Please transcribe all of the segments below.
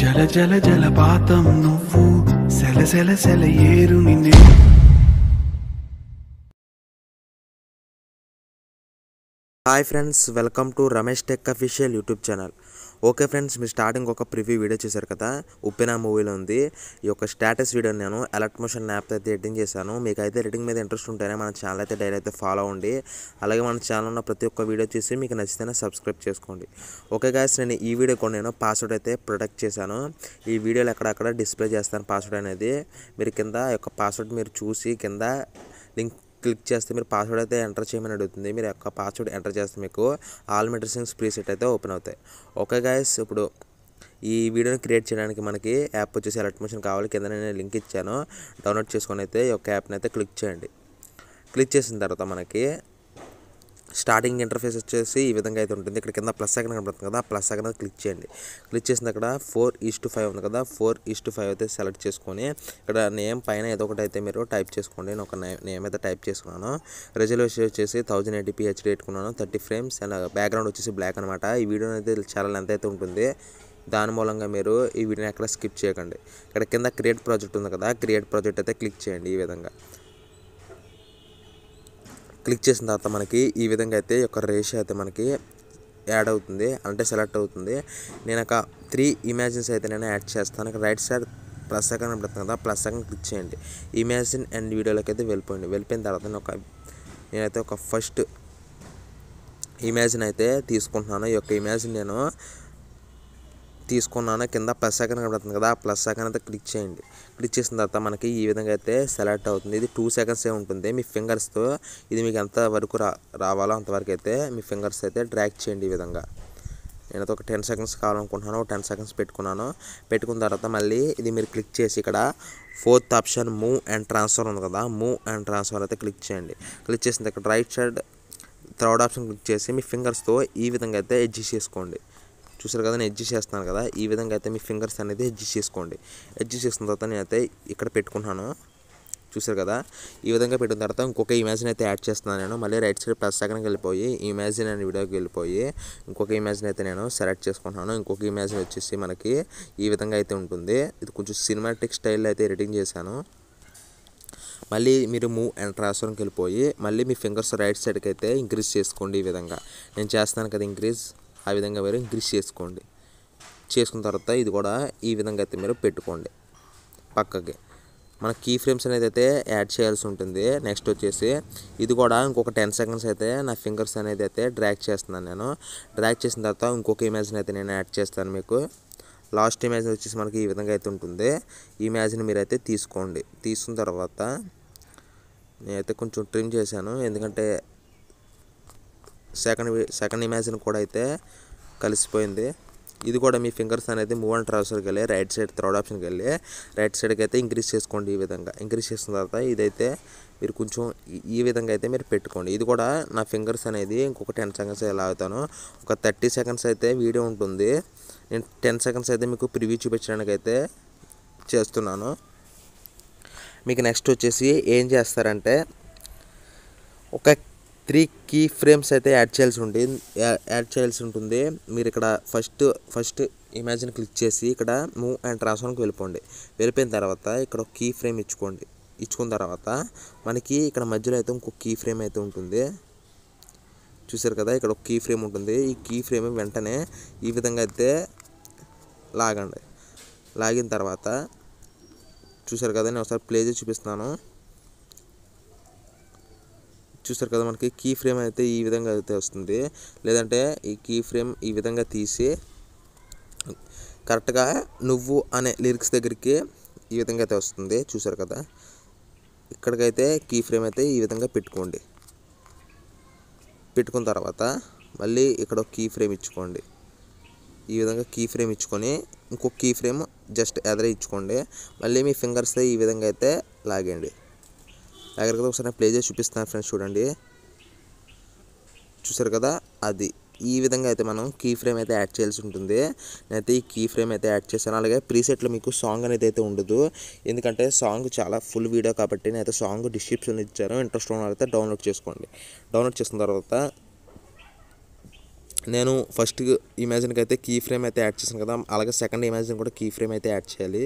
జల జల జలపాతం నువ్వు సెల సెల సెల ఏరుని hi friends, welcome to Ramesh tech official YouTube channel. Okay friends, మీరు స్టార్టింగ్ ఒక ప్రివ్యూ వీడియో చూశారు కదా, ఉప్పెన మూవీలో ఉంది. ఈ యొక్క స్టేటస్ వీడియో నేను అలర్ట్ మోషన్ యాప్ అయితే ఎడిటింగ్ చేశాను. మీకు అయితే ఎడిటింగ్ మీద ఇంట్రెస్ట్ ఉంటేనే మన ఛానల్ అయితే డైలీ అయితే ఫాలో అవ్వండి. అలాగే మన ఛానల్ ఉన్న ప్రతి ఒక్క వీడియో చూసి మీకు నచ్చితేనే సబ్స్క్రైబ్ చేసుకోండి. ఓకే గాయ్స్, నేను ఈ వీడియో కూడా నేను పాస్వర్డ్ అయితే ప్రొటెక్ట్ చేశాను. ఈ వీడియోలో ఎక్కడక్కడ డిస్ప్లే చేస్తాను పాస్వర్డ్ అనేది. మీరు కింద యొక్క పాస్వర్డ్ మీరు చూసి కింద లింక్ క్లిక్ చేస్తే మీరు పాస్వర్డ్ అయితే ఎంటర్ చేయమని అడుగుతుంది. మీరు యొక్క పాస్వర్డ్ ఎంటర్ చేస్తే మీకు ఆల్ మెడిసిన్స్ ప్రీసెట్ అయితే ఓపెన్ అవుతాయి. ఓకే గాయస్, ఇప్పుడు ఈ వీడియోని క్రియేట్ చేయడానికి మనకి యాప్ వచ్చేసి అలర్ట్ మోషన్ కావాలి. కింద నేను లింక్ ఇచ్చాను, డౌన్లోడ్ చేసుకొని అయితే ఈ యొక్క యాప్ని అయితే క్లిక్ చేయండి. క్లిక్ చేసిన తర్వాత మనకి స్టార్టింగ్ ఇంటర్ఫేస్ వచ్చేసి ఈ విధంగా అయితే ఉంటుంది. ఇక్కడ కింద ప్లస్ ఐకాన్ కనబడుతుంది కదా, ప్లస్ ఐకాన్ క్లిక్ చేయండి. క్లిక్ చేసిన అక్కడ 4:5 ఉంది కదా, 4:5 అయితే సెలెక్ట్ చేసుకొని ఇక్కడ నేమ్ పైన ఏదో ఒకటి అయితే మీరు టైప్ చేసుకోండి. నేను ఒక నేమ్ అయితే టైప్ చేసుకున్నాను. రెజల్యూషన్ వచ్చేసి 1080p HD పెట్టుకున్నాను. 30 frames అండ్ బ్యాక్గ్రౌండ్ వచ్చేసి బ్లాక్ అనమాట. ఈ వీడియో అయితే చాలా లెంత్ అయితే ఉంటుంది. దాని మూలంగా మీరు ఈ వీడియోని ఎక్కడ స్కిప్ చేయకండి. ఇక్కడ కింద క్రియేట్ ప్రాజెక్ట్ ఉంది కదా, క్రియేట్ ప్రాజెక్ట్ అయితే క్లిక్ చేయండి. ఈ విధంగా క్లిక్ చేసిన తర్వాత మనకి ఈ విధంగా అయితే ఒక రేషియో అయితే మనకి యాడ్ అవుతుంది, అంటే సెలెక్ట్ అవుతుంది. నేను ఒక 3 ఇమేజెస్ అయితే నేను యాడ్ చేస్తాను. ఇక్కడ రైట్ సైడ్ ప్లస్ ఐకాన్ పడుతుంది కదా, ప్లస్ ఐకాన్ క్లిక్ చేయండి. ఇమేజిన్ అండ్ వీడియోలోకి అయితే వెళ్ళిపోయిన తర్వాత నేనైతే ఒక ఫస్ట్ ఇమేజ్ని అయితే తీసుకుంటున్నాను. ఈ యొక్క ఇమేజ్ని నేను తీసుకున్నాను. కింద ప్లస్ ఐకాన్ కనబడుతుంది కదా, ఆ ప్లస్ ఐకాన్ అయితే క్లిక్ చేయండి. క్లిక్ చేసిన తర్వాత మనకి ఈ విధంగా అయితే సెలెక్ట్ అవుతుంది. ఇది 2 seconds ఉంటుంది. మీ ఫింగర్స్తో ఇది మీకు ఎంత వరకు రావాలో అంతవరకు అయితే మీ ఫింగర్స్ అయితే డ్రాగ్ చేయండి. ఈ విధంగా నేనైతే ఒక 10 seconds కావాలనుకుంటున్నాను. 10 seconds పెట్టుకున్నాను. పెట్టుకున్న తర్వాత మళ్ళీ ఇది మీరు క్లిక్ చేసి ఇక్కడ 4th option move and transfer ఉంది కదా, మూవ్ అండ్ ట్రాన్స్ఫర్ అయితే క్లిక్ చేయండి. క్లిక్ చేసిన ఇక్కడ right side 3rd option click చేసి మీ ఫింగర్స్తో ఈ విధంగా అయితే అడ్జస్ట్ చేసుకోండి. చూసారు కదా, నేను అడ్జస్ట్ చేస్తున్నాను కదా, ఈ విధంగా అయితే మీ ఫింగర్స్ అనేది అడ్జస్ట్ చేసుకోండి. అడ్జస్ట్ చేసిన తర్వాత నేనైతే ఇక్కడ పెట్టుకుంటున్నాను. చూసారు కదా, ఈ విధంగా పెట్టిన తర్వాత ఇంకొక ఇమేజ్ని అయితే యాడ్ చేస్తున్నాను. నేను మళ్ళీ రైట్ సైడ్ ప్లస్ సెకండ్కి వెళ్ళిపోయి ఇమేజిన్ అండ్ వీడియోకి వెళ్ళిపోయి ఇంకొక ఇమేజ్ని అయితే నేను సెలెక్ట్ చేసుకుంటున్నాను. ఇంకొక ఇమేజ్ వచ్చేసి మనకి ఈ విధంగా అయితే ఉంటుంది. ఇది కొంచెం సినిమాటిక్ స్టైల్లో అయితే ఎడిటింగ్ చేశాను. మళ్ళీ మీరు మూవ్ అండ్ ట్రాన్స్ఫర్కి వెళ్ళిపోయి మళ్ళీ మీ ఫింగర్స్ రైట్ సైడ్కి అయితే ఇంక్రీజ్ చేసుకోండి. ఈ విధంగా నేను చేస్తాను కదా ఇంక్రీజ్, ఆ విధంగా మీరు ఇంక్రీజ్ చేసుకోండి. చేసుకున్న తర్వాత ఇది కూడా ఈ విధంగా అయితే మీరు పెట్టుకోండి. పక్కకి మన కీ ఫ్రేమ్స్ అనేది అయితే యాడ్ చేయాల్సి ఉంటుంది. నెక్స్ట్ వచ్చేసి ఇది కూడా ఇంకొక 10 seconds అయితే నా ఫింగర్స్ అనేది అయితే డ్రాగ్ చేస్తున్నాను. నేను డ్రాగ్ చేసిన తర్వాత ఇంకొక ఇమేజ్ని అయితే నేను యాడ్ చేస్తాను. మీకు లాస్ట్ ఇమేజ్ వచ్చేసి మనకి ఈ విధంగా అయితే ఉంటుంది. ఈ ఇమేజ్ని మీరైతే తీసుకోండి. తీసుకున్న తర్వాత నేనైతే కొంచెం ట్రిమ్ చేశాను, ఎందుకంటే సెకండ్ ఇమేజ్ని కూడా అయితే కలిసిపోయింది. ఇది కూడా మీ ఫింగర్స్ అనేది మూవ్ అండ్ ట్రాన్స్ఫర్కి వెళ్ళి రైట్ సైడ్ 3rd ఆప్షన్కి వెళ్ళి రైట్ సైడ్కి అయితే ఇంక్రీజ్ చేసుకోండి. ఈ విధంగా ఇంక్రీజ్ చేసిన తర్వాత ఇదైతే మీరు కొంచెం ఈ విధంగా అయితే మీరు పెట్టుకోండి. ఇది కూడా నా ఫింగర్స్ అనేది ఇంకొక 10 seconds ఇలా అవుతాను. ఒక 30 seconds అయితే వీడియో ఉంటుంది. నేను 10 seconds అయితే మీకు ప్రివ్యూ చూపించడానికి అయితే చేస్తున్నాను. మీకు నెక్స్ట్ వచ్చేసి ఏం చేస్తారంటే ఒక 3 కీ ఫ్రేమ్స్ అయితే యాడ్ చేయాల్సి ఉంటుంది. మీరు ఇక్కడ ఫస్ట్ ఇమేజ్ని క్లిక్ చేసి ఇక్కడ మూవ్ అండ్ ట్రాన్స్ఫర్కి వెళ్ళిపోయిన తర్వాత ఇక్కడ ఒక కీ ఫ్రేమ్ ఇచ్చుకున్న తర్వాత మనకి ఇక్కడ మధ్యలో అయితే ఇంకొక కీ ఫ్రేమ్ అయితే ఉంటుంది. చూసారు కదా, ఇక్కడ ఒక కీ ఫ్రేమ్ ఉంటుంది. ఈ కీ ఫ్రేమ్ వెంటనే ఈ విధంగా అయితే లాగండి. లాగిన తర్వాత చూసారు కదా, నేను ఒకసారి ప్లే చేసి చూపిస్తున్నాను. చూసారు కదా, మనకి కీ ఫ్రేమ్ అయితే ఈ విధంగా అయితే వస్తుంది. లేదంటే ఈ కీ ఫ్రేమ్ ఈ విధంగా తీసి కరెక్ట్గా నువ్వు అనే లిరిక్స్ దగ్గరికి ఈ విధంగా అయితే వస్తుంది. చూసారు కదా, ఇక్కడికైతే కీ ఫ్రేమ్ అయితే ఈ విధంగా పెట్టుకోండి. పెట్టుకున్న తర్వాత మళ్ళీ ఇక్కడ ఒక కీ ఫ్రేమ్ ఇచ్చుకోండి. ఈ విధంగా కీ ఫ్రేమ్ ఇచ్చుకొని ఇంకొక కీ ఫ్రేమ్ జస్ట్ ఎదర ఇచ్చుకోండి. మళ్ళీ మీ ఫింగర్స్ ఈ విధంగా అయితే లాగండి. లాగారు కదా, ఒకసారి ప్లే చేసి చూపిస్తాను ఫ్రెండ్స్, చూడండి. చూసారు కదా, అది ఈ విధంగా అయితే మనం కీ ఫ్రేమ్ అయితే యాడ్ చేయాల్సి ఉంటుంది. నేనైతే ఈ కీ ఫ్రేమ్ అయితే యాడ్ చేశాను. అలాగే ప్రీసెట్లో మీకు సాంగ్ అనేది అయితే ఉండదు, ఎందుకంటే సాంగ్ చాలా ఫుల్ వీడియో కాబట్టి నేనైతే సాంగ్ డిస్క్రిప్షన్ ఇచ్చాను. ఇంట్రెస్ట్ ఉన్న అయితే డౌన్లోడ్ చేసుకోండి. డౌన్లోడ్ చేసిన తర్వాత నేను ఫస్ట్ ఇమేజ్కి అయితే కీ ఫ్రేమ్ అయితే యాడ్ చేశాను కదా, అలాగే సెకండ్ ఇమేజ్ని కూడా కీ ఫ్రేమ్ అయితే యాడ్ చేయాలి.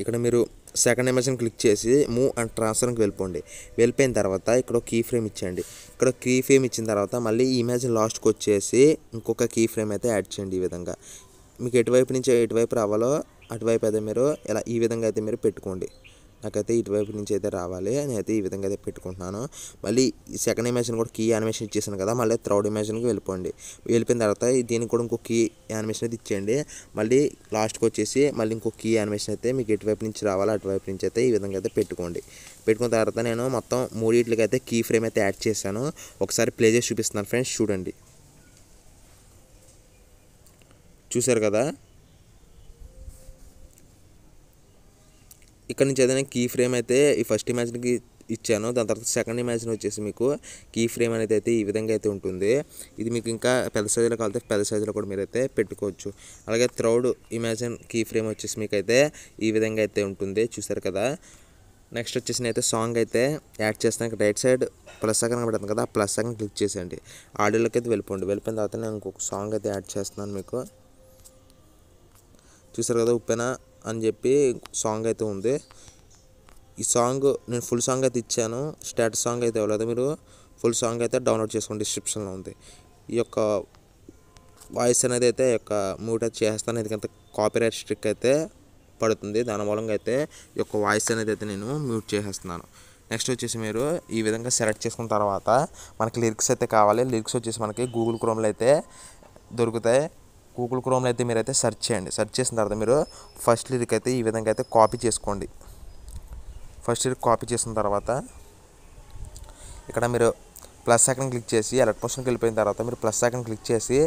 ఇక్కడ మీరు సెకండ్ ఇమేజ్ని క్లిక్ చేసి మూవ్ అండ్ ట్రాన్స్ఫర్కి వెళ్ళిపోయిన తర్వాత ఇక్కడ కీ ఫ్రేమ్ ఇచ్చేయండి. ఇక్కడ కీ ఫ్రేమ్ ఇచ్చిన తర్వాత మళ్ళీ ఈ ఇమేజ్ లాస్ట్కి వచ్చేసి ఇంకొక కీ ఫ్రేమ్ అయితే యాడ్ చేయండి. ఈ విధంగా మీకు ఎటువైపు నుంచి ఎటువైపు రావాలో అటువైపు అయితే మీరు ఇలా ఈ విధంగా అయితే మీరు పెట్టుకోండి. నాకైతే ఇటువైపు నుంచి అయితే రావాలి, నేనైతే ఈ విధంగా అయితే పెట్టుకుంటున్నాను. మళ్ళీ ఈ సెకండ్ ఇమేజ్ని కూడా కీ యానిమేషన్ ఇచ్చేసాను కదా, మళ్ళీ థర్డ్ ఇమేజ్కి వెళ్ళిపోయిన తర్వాత దీనికి కూడా ఇంకో కీ యానిమేషన్ అయితే ఇచ్చేయండి. మళ్ళీ లాస్ట్కి వచ్చేసి మళ్ళీ ఇంకో కీ యానిమేషన్ అయితే మీకు ఎటువైపు నుంచి రావాలో అటువైపు నుంచి అయితే ఈ విధంగా అయితే పెట్టుకున్న తర్వాత నేను మొత్తం మూడింటికి అయితే కీ ఫ్రేమ్ అయితే యాడ్ చేశాను. ఒకసారి ప్లే చేసి చూపిస్తున్నాను ఫ్రెండ్స్, చూడండి. చూసారు కదా, ఇక్కడ నుంచి అయితే నేను కీ ఫ్రేమ్ అయితే ఈ ఫస్ట్ ఇమేజ్కి ఇచ్చాను. దాని తర్వాత సెకండ్ ఇమేజ్ని వచ్చేసి మీకు కీ ఫ్రేమ్ అనేది అయితే ఈ విధంగా అయితే ఉంటుంది. ఇది మీకు ఇంకా పెద్ద సైజులో కావాలంటే పెద్ద సైజులో కూడా మీరైతే పెట్టుకోవచ్చు. అలాగే థర్డ్ ఇమేజ్ కీ ఫ్రేమ్ వచ్చేసి మీకు అయితే ఈ విధంగా అయితే ఉంటుంది. చూసారు కదా, నెక్స్ట్ వచ్చేసి నేనైతే సాంగ్ అయితే యాడ్ చేస్తాను. ఇక్కడ రైట్ సైడ్ ప్లస్ ఐకాన్ కనబడుతుంది కదా, ఆ ప్లస్ ఐకాన్ క్లిక్ చేసేయండి. ఆడియోలోకి అయితే వెళ్ళిపోయిన తర్వాత నేను ఇంకొక సాంగ్ అయితే యాడ్ చేస్తున్నాను. మీకు చూసారు కదా, ఉప్పెన అని చెప్పి సాంగ్ అయితే ఉంది. ఈ సాంగ్ నేను ఫుల్ సాంగ్ అయితే ఇచ్చాను, స్టాటస్ సాంగ్ అయితే ఇవ్వలేదు. మీరు ఫుల్ సాంగ్ అయితే డౌన్లోడ్ చేసుకోండి, డిస్క్రిప్షన్లో ఉంది. ఈ యొక్క వాయిస్ అనేది అయితే ఈ యొక్క మ్యూట్ అయితే చేస్తాను, ఎందుకంటే కాపీరైట్ స్ట్రిక్ అయితే పడుతుంది. దాని మూలంగా అయితే ఈ యొక్క వాయిస్ అనేది అయితే నేను మ్యూట్ చేసేస్తున్నాను. నెక్స్ట్ వచ్చేసి మీరు ఈ విధంగా సెలెక్ట్ చేసుకున్న తర్వాత మనకి లిరిక్స్ అయితే కావాలి. లిరిక్స్ వచ్చేసి మనకి గూగుల్ క్రోమ్లో అయితే దొరుకుతాయి. గూగుల్ క్రోమ్లో అయితే మీరైతే సెర్చ్ చేయండి. సెర్చ్ చేసిన తర్వాత మీరు ఫస్ట్ లిరిక్ అయితే ఈ విధంగా అయితే కాపీ చేసుకోండి. ఫస్ట్ లిరిక్ కాపీ చేసిన తర్వాత ఇక్కడ మీరు ప్లస్ ఐకాన్ క్లిక్ చేసి అలర్ట్ మోషన్కి వెళ్ళిపోయిన తర్వాత మీరు ప్లస్ ఐకాన్ క్లిక్ చేసి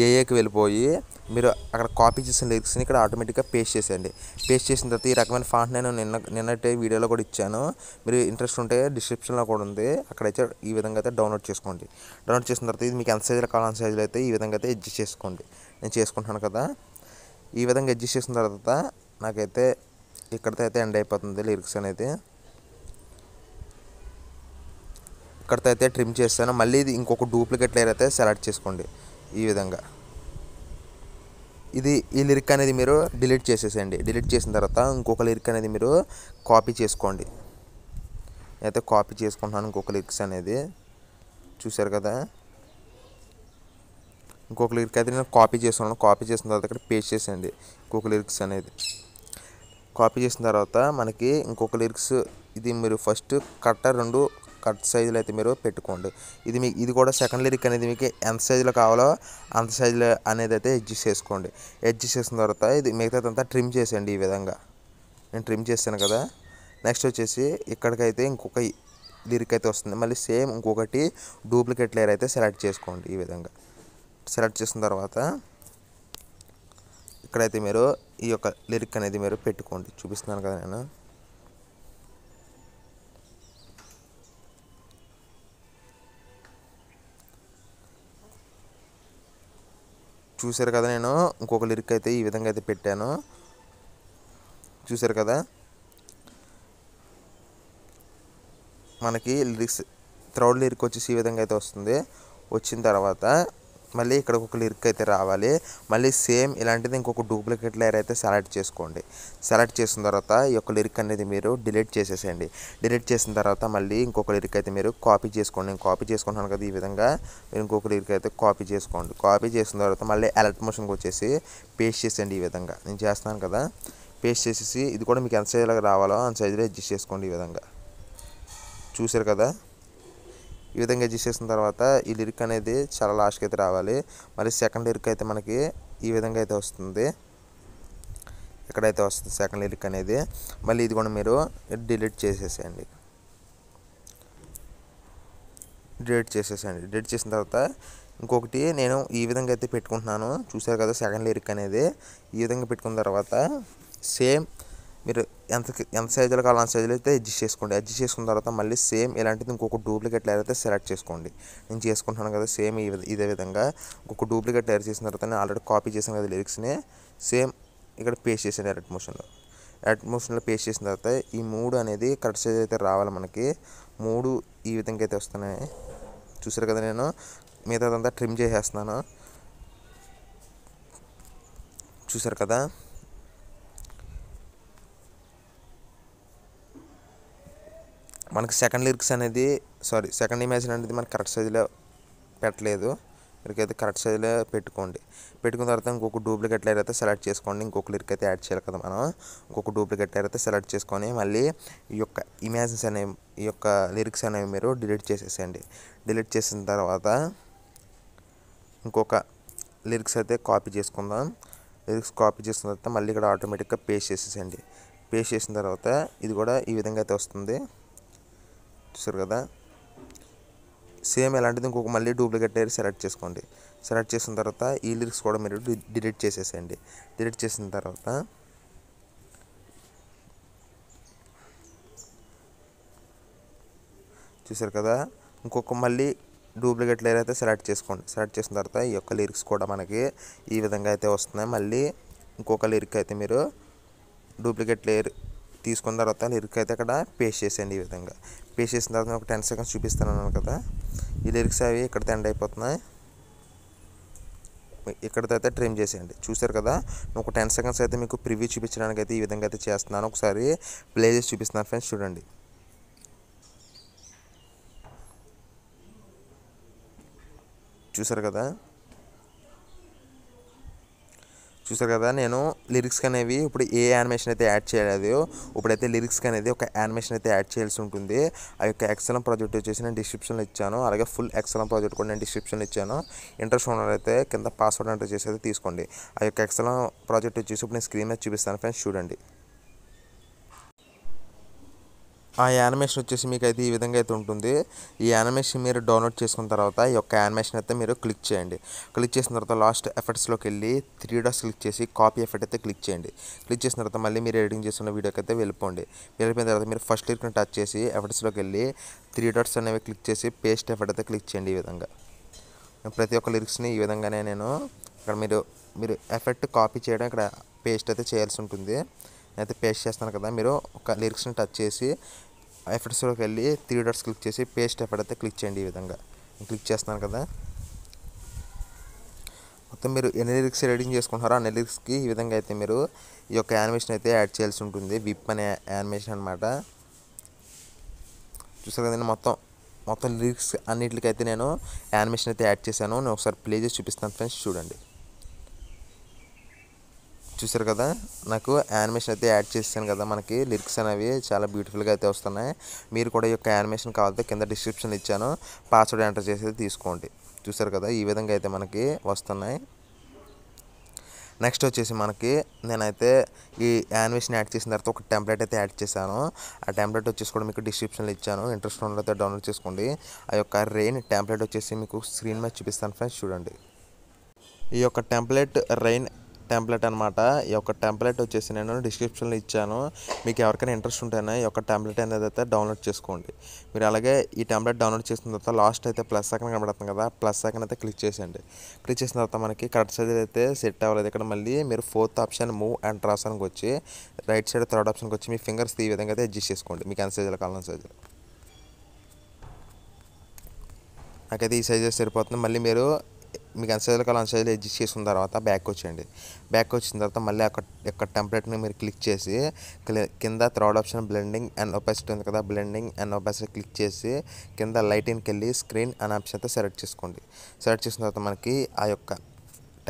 ఏఏకి వెళ్ళిపోయి మీరు అక్కడ కాపీ చేసిన లిరిక్స్ని ఇక్కడ ఆటోమేటిక్గా పేస్ట్ చేసేయండి. పేస్ట్ చేసిన తర్వాత ఈ రకమైన ఫాంట్ నేను నిన్నటి వీడియోలో కూడా ఇచ్చాను. మీరు ఇంట్రెస్ట్ ఉంటే డిస్క్రిప్షన్లో కూడా ఉంది, అక్కడైతే ఈ విధంగా అయితే డౌన్లోడ్ చేసుకోండి. డౌన్లోడ్ చేసిన తర్వాత ఇది మీకు ఎంత సైజులో కావాలని సైజులో అయితే ఈ విధంగా అయితే అడ్జస్ట్ చేసుకోండి. నేను చేసుకుంటున్నాను కదా, ఈ విధంగా అడ్జస్ట్ చేసిన తర్వాత నాకైతే ఇక్కడితో అయితే ఎండ్ అయిపోతుంది లిరిక్స్ అనేది. ఇక్కడితో అయితే ట్రిమ్ చేస్తాను. మళ్ళీ ఇది ఇంకొక డూప్లికేట్ లేయర్ అయితే సెలెక్ట్ చేసుకోండి. ఈ విధంగా ఈ లిరిక్ అనేది మీరు డిలీట్ చేసేసేయండి. డిలీట్ చేసిన తర్వాత ఇంకొక లిరిక్ అనేది మీరు కాపీ చేసుకోండి. నేనైతే కాపీ చేసుకుంటున్నాను ఇంకొక లిరిక్స్ అనేది. చూసారు కదా, ఇంకొక లిరిక్ అయితే నేను కాపీ చేసుకున్నాను. కాపీ చేసిన తర్వాత ఇక్కడ పేస్ట్ చేసేయండి ఇంకొక లిరిక్స్ అనేది. కాపీ చేసిన తర్వాత మనకి ఇంకొక లిరిక్స్ ఇది మీరు ఫస్ట్ రెండు కట్ సైజులో అయితే మీరు పెట్టుకోండి. ఇది కూడా సెకండ్ లిరిక్ అనేది మీకు ఎంత సైజులో కావాలో అంత సైజులో అనేది అయితే అడ్జస్ట్ చేసుకోండి. అడ్జస్ట్ చేసిన తర్వాత ఇది మిగతాదంతా ట్రిమ్ చేసేయండి. ఈ విధంగా నేను ట్రిమ్ చేస్తాను కదా. నెక్స్ట్ వచ్చేసి ఇక్కడికైతే ఇంకొక లిరిక్ అయితే వస్తుంది. మళ్ళీ సేమ్ ఇంకొకటి డూప్లికేట్ లేయర్ అయితే సెలెక్ట్ చేసుకోండి. ఈ విధంగా సెలెక్ట్ చేసిన తర్వాత ఇక్కడైతే మీరు ఈ యొక్క లిరిక్ అనేది మీరు పెట్టుకోండి. చూపిస్తున్నాను కదా నేను. చూసారు కదా, నేను ఇంకొక లిరిక్ అయితే ఈ విధంగా అయితే పెట్టాను. చూసారు కదా, మనకి లిరిక్స్ థర్డ్ లిరిక్ వచ్చేసి ఈ విధంగా అయితే వస్తుంది. వచ్చిన తర్వాత మళ్ళీ ఇక్కడ ఒక లిరిక్ అయితే రావాలి. మళ్ళీ సేమ్ ఇలాంటిది ఇంకొక డూప్లికేట్ లేయర్ అయితే సెలెక్ట్ చేసుకోండి. సెలెక్ట్ చేసిన తర్వాత ఈ యొక్క లిరిక్ అనేది మీరు డిలీట్ చేసేసేయండి. డిలీట్ చేసిన తర్వాత మళ్ళీ ఇంకొక లిరిక్ అయితే మీరు కాపీ చేసుకోండి. నేను కాపీ చేసుకుంటున్నాను కదా, ఈ విధంగా మీరు ఇంకొక లిరిక్ అయితే కాపీ చేసుకోండి. కాపీ చేసిన తర్వాత మళ్ళీ అలర్ట్ మోషన్కి వచ్చేసి పేస్ట్ చేసేయండి. ఈ విధంగా నేను చేస్తున్నాను కదా, పేస్ట్ చేసేసి ఇది కూడా మీకు ఎంత సైజులో రావాలో అంత సైజులో అడ్జస్ట్ చేసుకోండి. ఈ విధంగా చూసారు కదా, ఈ విధంగా అడ్జస్ట్ చేసిన తర్వాత ఈ లిరిక్ అనేది చాలా లాస్ట్కి అయితే రావాలి. మళ్ళీ సెకండ్ లిరిక్ అయితే మనకి ఈ విధంగా అయితే వస్తుంది. ఎక్కడైతే వస్తుంది సెకండ్ లిరిక్ అనేది. మళ్ళీ ఇది కూడా మీరు డిలీట్ చేసేసేయండి. డిలీట్ చేసిన తర్వాత ఇంకొకటి నేను ఈ విధంగా అయితే పెట్టుకుంటున్నాను. చూసారు కదా, సెకండ్ లిరిక్ అనేది ఈ విధంగా పెట్టుకున్న తర్వాత సేమ్ మీరు ఎంత సైజులో కావాలో అంత సైజులో అయితే అడ్జస్ట్ చేసుకోండి. అడ్జస్ట్ చేసుకున్న తర్వాత మళ్ళీ సేమ్ ఇలాంటిది ఇంకొక డూప్లికేట్ లేయర్ అయితే సెలెక్ట్ చేసుకోండి. నేను చేసుకుంటున్నాను కదా సేమ్ ఇదే విధంగా ఇంకొక డూప్లికేట్ లేయర్ చేసిన తర్వాత నేను ఆల్రెడీ కాపీ చేసాను కదా లిరిక్స్ని, సేమ్ ఇక్కడ పేస్ట్ చేసాను ఎడిట్ మోషన్లో పేస్ట్ చేసిన తర్వాత ఈ 3 అనేది కరెక్ట్ సైజ్ అయితే రావాలి. మనకి 3 ఈ విధంగా అయితే వస్తున్నాయి. చూసారు కదా, నేను మిగతాదంతా ట్రిమ్ చేసేస్తున్నాను. చూసారు కదా, మనకి సెకండ్ ఇమేజ్ అనేది మనకి కరెక్ట్ సైజులో పెట్టలేదు. మీరైతే కరెక్ట్ సైజులో పెట్టుకున్న తర్వాత ఇంకొక డూప్లికేట్ లేయర్ అయితే సెలెక్ట్ చేసుకోండి. ఇంకొక లిరిక్ అయితే యాడ్ చేయాలి కదా మనం. ఇంకొక డూప్లికేట్ లేయర్ అయితే సెలెక్ట్ చేసుకొని మళ్ళీ ఈ యొక్క లిరిక్స్ అనేవి మీరు డిలీట్ చేసేసేయండి. డిలీట్ చేసిన తర్వాత ఇంకొక లిరిక్స్ అయితే కాపీ చేసుకుందాం. లిరిక్స్ కాపీ చేసిన తర్వాత మళ్ళీ ఇక్కడ ఆటోమేటిక్గా పేస్ట్ చేసేసేయండి. పేస్ట్ చేసిన తర్వాత ఇది కూడా ఈ విధంగా అయితే వస్తుంది. చూసారు కదా, సేమ్ ఎలాంటిది ఇంకొక మళ్ళీ డూప్లికేట్ లేయర్ సెలెక్ట్ చేసుకోండి. సెలెక్ట్ చేసిన తర్వాత ఈ లిరిక్స్ కూడా మీరు డిలీట్ చేసేసేయండి. డిలీట్ చేసిన తర్వాత చూసారు కదా, ఇంకొక మళ్ళీ డూప్లికేట్ లేయర్ అయితే సెలెక్ట్ చేసుకోండి. సెలెక్ట్ చేసిన తర్వాత ఈ యొక్క లిరిక్స్ కూడా మనకి ఈ విధంగా అయితే వస్తున్నాయి. మళ్ళీ ఇంకొక లిరిక్ అయితే మీరు డూప్లికేట్ లేయర్ తీసుకున్న తర్వాత లిరిక్ అయితే అక్కడ పేస్ట్ చేసేయండి. ఈ విధంగా పేస్ట్ చేసిన తర్వాత ఒక 10 సెకండ్స్ చూపిస్తున్నాను కదా, ఈ లిరిక్స్ అవి ఇక్కడితో ఎండ్ అయిపోతున్నాయి. ఇక్కడితో అయితే ట్రిమ్ చేసేయండి. చూసారు కదా, ఒక 10 సెకండ్స్ అయితే మీకు ప్రివ్యూ చూపించడానికి అయితే ఈ విధంగా అయితే చేస్తున్నాను. ఒకసారి ప్లే చేసి చూపిస్తున్నాను ఫ్రెండ్స్, చూడండి. చూసారు కదా, నేను లిరిక్స్ అనేవి ఇప్పుడు ఏ యానిమేషన్ అయితే యాడ్ చేయలేదు. ఇప్పుడైతే లిరిక్స్ అనేది ఒక యానిమేషన్ అయితే యాడ్ చేయాల్సి ఉంటుంది. ఆ యొక్క ఎక్సెల్ ప్రాజెక్ట్ వచ్చేసి నేను డిస్క్రిప్షన్లో ఇచ్చాను. అలాగే ఫుల్ ఎక్సెల్ ప్రాజెక్ట్ కూడా నేను డిస్క్రిప్షన్లో ఇచ్చాను. ఇంట్రెస్ట్ ఉన్నట్లయితే కింద పాస్వర్డ్ ఎంటర్ చేసి అయితే తీసుకోండి. ఆ యొక్క ఎక్సెల్ ప్రాజెక్ట్ వచ్చేసి ఇప్పుడు నేను స్క్రీన్ మీద చూపిస్తాను ఫ్రెండ్స్, చూడండి. ఆ యానిమేషన్ వచ్చేసి మీకు అయితే ఈ విధంగా అయితే ఉంటుంది. ఈ యానిమేషన్ మీరు డౌన్లోడ్ చేసుకున్న తర్వాత ఈ యొక్క యానిమేషన్ అయితే మీరు క్లిక్ చేయండి. క్లిక్ చేసిన తర్వాత లాస్ట్ ఎఫెక్ట్స్లోకి వెళ్ళి 3 డాట్స్ క్లిక్ చేసి కాపీ ఎఫెక్ట్ అయితే క్లిక్ చేయండి. క్లిక్ చేసిన తర్వాత మళ్ళీ మీరు ఎడిటింగ్ చేస్తున్న వీడియోకి అయితే వెళ్ళిపోయిన తర్వాత మీరు ఫస్ట్ లిరిక్ని టచ్ చేసి ఎఫెక్ట్స్లోకి వెళ్ళి 3 డాట్స్ అనేవి క్లిక్ చేసి పేస్ట్ ఎఫెక్ట్ అయితే క్లిక్ చేయండి. ఈ విధంగా ప్రతి ఒక్క లిరిక్స్ని ఈ విధంగానే నేను ఇక్కడ మీరు ఎఫెక్ట్ కాపీ చేయడం ఇక్కడ పేస్ట్ అయితే చేయాల్సి ఉంటుంది. నేనైతే పేస్ట్ చేస్తాను కదా, మీరు ఒక లిరిక్స్ని టచ్ చేసి ఎఫెక్ట్స్లోకి వెళ్ళి 3 డాట్స్ క్లిక్ చేసి పేస్ట్ ఎఫెక్ట్ అయితే క్లిక్ చేయండి. ఈ విధంగా క్లిక్ చేస్తున్నాను కదా, మొత్తం మీరు ఎన్ని లిరిక్స్ ఎడిటింగ్ చేసుకుంటారో అన్ని లిరిక్స్కి ఈ విధంగా అయితే మీరు ఈ యొక్క యానిమేషన్ అయితే యాడ్ చేయాల్సి ఉంటుంది. విప్ అనే యానిమేషన్ అనమాట. చూసారు కదండి, మొత్తం లిరిక్స్ అన్నిటికైతే నేను యానిమేషన్ అయితే యాడ్ చేశాను. నేను ఒకసారి ప్లే చేసి చూపిస్తాను ఫ్రెండ్స్, చూడండి. చూసారు కదా, నాకు యానిమేషన్ అయితే యాడ్ చేశాను కదా, మనకి లిరిక్స్ అనేవి చాలా బ్యూటిఫుల్గా అయితే వస్తున్నాయి. మీరు కూడా ఈ యొక్క యానిమేషన్ కావాలంటే కింద డిస్క్రిప్షన్ ఇచ్చాను, పాస్వర్డ్ ఎంటర్ చేసి తీసుకోండి. చూసారు కదా, ఈ విధంగా అయితే మనకి వస్తున్నాయి. నెక్స్ట్ వచ్చేసి నేనైతే ఈ యానిమేషన్ యాడ్ చేసిన తర్వాత ఒక టెంప్లెట్ అయితే యాడ్ చేశాను. ఆ టెంప్లెట్ వచ్చేసి కూడా మీకు డిస్క్రిప్షన్లో ఇచ్చాను. ఇంట్రెస్ట్ ఉన్నట్లయితే డౌన్లోడ్ చేసుకోండి. ఆ యొక్క రెయిన్ టెంప్లెట్ వచ్చేసి మీకు స్క్రీన్ మీద చూపిస్తాను ఫ్రెండ్స్, చూడండి. ఈ యొక్క రెయిన్ టెంప్లెట్ అనమాట. ఈ యొక్క టెంప్లెట్ వచ్చేసి నేను డిస్క్రిప్షన్లో ఇచ్చాను. మీకు ఎవరికైనా ఇంట్రెస్ట్ ఉంటేనే ఈ యొక్క టెంప్లెట్ అనేది అయితే డౌన్లోడ్ చేసుకోండి. మీరు అలాగే ఈ టెంప్లెట్ డౌన్లోడ్ చేసిన తర్వాత లాస్ట్ అయితే ప్లస్ ఐకాన్ కనబడుతుంది కదా, ప్లస్ ఐకాన్ అయితే క్లిక్ చేసేయండి. క్లిక్ చేసిన తర్వాత మనకి కరెక్ట్ సైజ్ అయితే సెట్ అవ్వలేదు. ఇక్కడ మళ్ళీ మీరు 4th ఆప్షన్ మూవ్ అండ్ ట్రాన్స్ఫర్కి వచ్చి రైట్ సైడ్ 3rd ఆప్షన్కి వచ్చి మీ ఫింగర్స్ ఈ విధంగా అయితే అడ్జస్ట్ చేసుకోండి. మీకు ఎంత సైజులో కావాలన్న సైజులో. నాకైతే ఈ సైజెస్ సరిపోతుంది. మళ్ళీ మీకు ఎంత సైజులో కావాలో అంత సైజులో అడ్జస్ట్ చేసుకున్న తర్వాత బ్యాక్ వచ్చేయండి. బ్యాక్ వచ్చిన తర్వాత మళ్ళీ యొక్క టెంప్లెట్ని మీరు క్లిక్ చేసి కింద 3rd option blending and opacity ఉంది కదా, బ్లెండింగ్ అండ్ ఒపాసిటీ క్లిక్ చేసి కింద లైటింగ్కి వెళ్ళి స్క్రీన్ అనే ఆప్షన్ అయితే సెలెక్ట్ చేసుకోండి. సెలెక్ట్ చేసిన తర్వాత మనకి ఆ యొక్క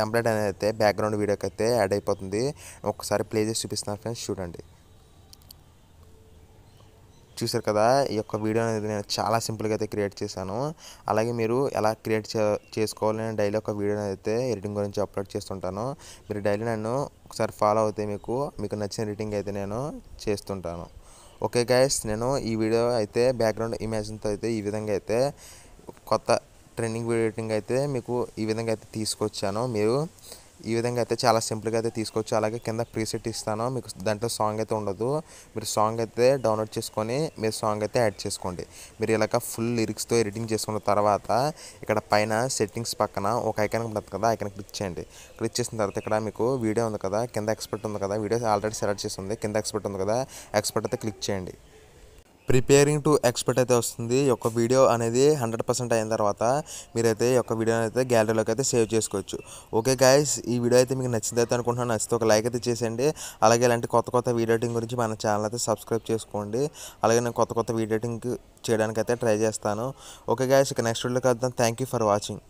టెంప్లెట్ అనేది అయితే బ్యాక్గ్రౌండ్ వీడియోకి అయితే యాడ్ అయిపోతుంది. ఒకసారి ప్లే చేసి చూపిస్తున్నాను ఫ్రెండ్స్, చూడండి. చూసారు కదా, ఈ యొక్క వీడియో అనేది నేను చాలా సింపుల్గా అయితే క్రియేట్ చేశాను. అలాగే మీరు ఎలా క్రియేట్ చేసుకోవాలి, నేను డైలీ ఒక వీడియో అయితే ఎడిటింగ్ గురించి అప్లోడ్ చేస్తుంటాను. మీరు డైలీ నన్ను ఒకసారి ఫాలో అవుతే మీకు నచ్చిన ఎడిటింగ్ అయితే నేను చేస్తుంటాను. ఓకే గైస్, నేను ఈ వీడియో అయితే బ్యాక్గ్రౌండ్ ఇమేజ్తో అయితే ఈ విధంగా అయితే కొత్త ట్రెండింగ్ వీడియో ఎడిటింగ్ అయితే మీకు ఈ విధంగా అయితే తీసుకొచ్చాను. మీరు ఈ విధంగా అయితే చాలా సింపుల్గా అయితే తీసుకోవచ్చు. అలాగే కింద ప్రీసెట్ ఇస్తాను, మీకు దాంట్లో సాంగ్ అయితే ఉండదు. మీరు సాంగ్ అయితే డౌన్లోడ్ చేసుకొని మీరు సాంగ్ అయితే యాడ్ చేసుకోండి. మీరు ఇలాగ ఫుల్ లిరిక్స్తో ఎడిటింగ్ చేసుకున్న తర్వాత ఇక్కడ పైన సెట్టింగ్స్ పక్కన ఒక ఐకాన్ ఉంటుంది కదా, ఐకాన్ క్లిక్ చేయండి. క్లిక్ చేసిన తర్వాత ఇక్కడ మీకు వీడియో ఉంది కదా, కింద ఎక్స్పర్ట్ ఉంది కదా, వీడియో ఆల్రెడీ సెలెక్ట్ చేసి ఉంది. కింద ఎక్స్పర్ట్ ఉంది కదా, ఎక్స్పర్ట్ అయితే క్లిక్ చేయండి. ప్రిపేరింగ్ టు ఎక్స్పెక్ట్ అయితే వస్తుంది. ఈ యొక్క వీడియో అనేది 100% అయిన తర్వాత మీరైతే ఈ యొక్క వీడియోని అయితే గ్యాలరీలోకి అయితే సేవ్ చేసుకోవచ్చు. ఓకే గైస్, ఈ వీడియో అయితే మీకు నచ్చింది అయితే అనుకుంటున్నాను. నచ్చితే ఒక లైక్ అయితే చేసేయండి. అలాగే ఇలాంటి కొత్త వీడియో ఎడిటింగ్ గురించి మన ఛానల్ అయితే సబ్స్క్రైబ్ చేసుకోండి. అలాగే నేను కొత్త వీడియో ఎడిటింగ్ చేయడానికి అయితే ట్రై చేస్తాను. ఓకే గైస్, ఇక నెక్స్ట్ వీడియోకి వద్దాం. Thank you for watching.